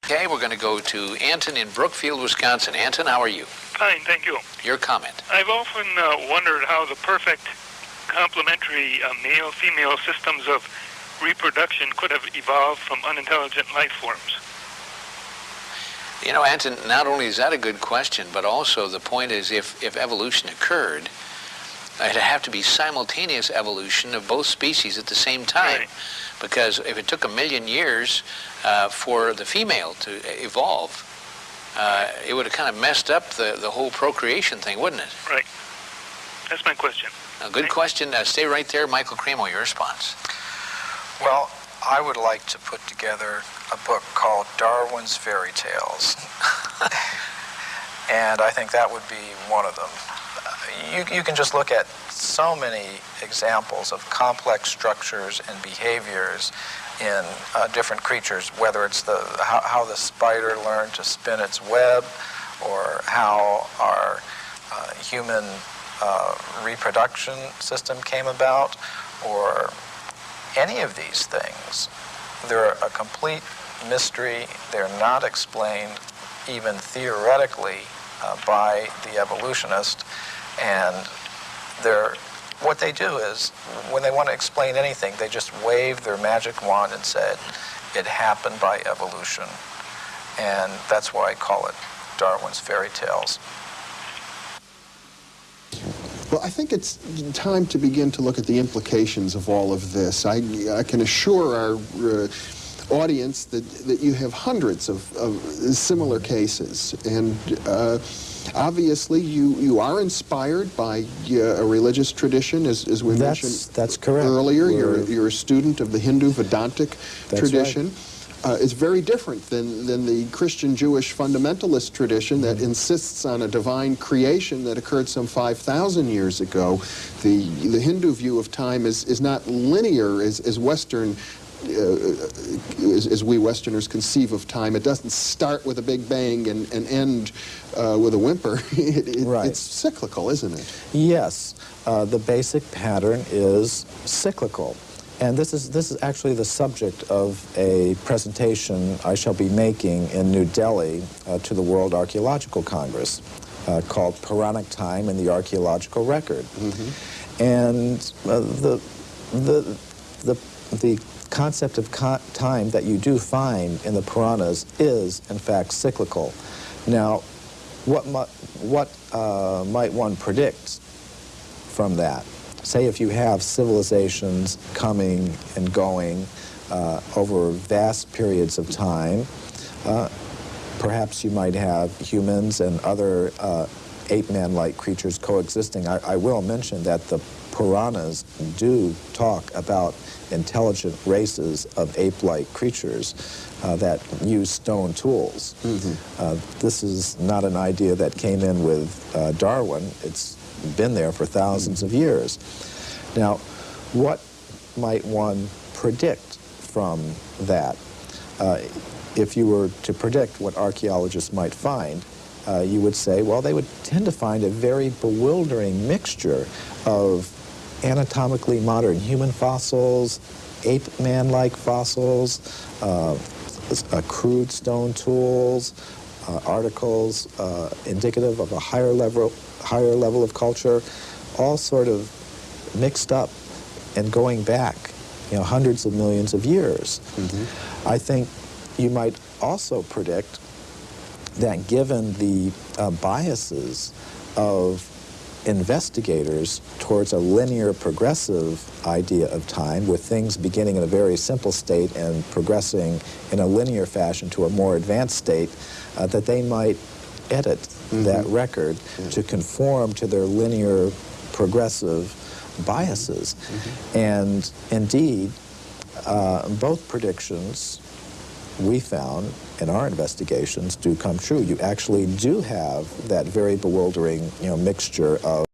Okay, we're going to go to Anton in Brookfield, Wisconsin. Anton, how are you? Fine, thank you. Your comment. I've often wondered how the perfect complementary male-female systems of reproduction could have evolved from unintelligent life forms. You know, Anton, not only is that a good question, but also the point is if evolution occurred, it'd have to be simultaneous evolution of both species at the same time. Right. Because if it took 1 million years for the female to evolve, it would have kind of messed up the whole procreation thing, wouldn't it? Right. That's my question. A good question. Stay right there. Michael Cremo, your response. Well, I would like to put together a book called Darwin's Fairy Tales. And I think that would be one of them. You can just look at so many examples of complex structures and behaviors in different creatures, whether it's how the spider learned to spin its web, or how our human reproduction system came about, or any of these things. They're a complete mystery. They're not explained even theoretically by the evolutionist. And what they do is, when they want to explain anything, they just wave their magic wand and said, it happened by evolution. And that's why I call it Darwin's Fairy Tales. Well, I think it's time to begin to look at the implications of all of this. I can assure our audience that you have hundreds of similar cases, and obviously you are inspired by a religious tradition, as we mentioned. That's correct. Earlier. You're a student of the Hindu Vedantic tradition. Right. It's very different than the Christian-Jewish fundamentalist tradition that insists on a divine creation that occurred some 5,000 years ago. The Hindu view of time is not linear as Western, as we Westerners conceive of time. It doesn't start with a big bang and end with a whimper. Right. It's cyclical, isn't it? Yes. The basic pattern is cyclical. And this is actually the subject of a presentation I shall be making in New Delhi to the World Archaeological Congress called Puranic Time and the Archaeological Record. Mm-hmm. And the concept of time that you do find in the Puranas is, in fact, cyclical. Now, what might one predict from that? Say if you have civilizations coming and going over vast periods of time, perhaps you might have humans and other ape-man-like creatures coexisting. I will mention that the Puranas do talk about intelligent races of ape-like creatures that use stone tools. Mm-hmm. This is not an idea that came in with Darwin. It's been there for thousands of years. Now, what might one predict from that? If you were to predict what archaeologists might find, you would say, well, they would tend to find a very bewildering mixture of anatomically modern human fossils, ape-man-like fossils, crude stone tools, articles indicative of a higher level of culture, all sort of mixed up and going back, hundreds of millions of years. Mm-hmm. I think you might also predict that given the biases of investigators towards a linear progressive idea of time, with things beginning in a very simple state and progressing in a linear fashion to a more advanced state, that they might edit mm-hmm. that record mm-hmm. to conform to their linear progressive biases. Mm-hmm. And indeed, both predictions we found in our investigations do come true. You actually do have that very bewildering, mixture of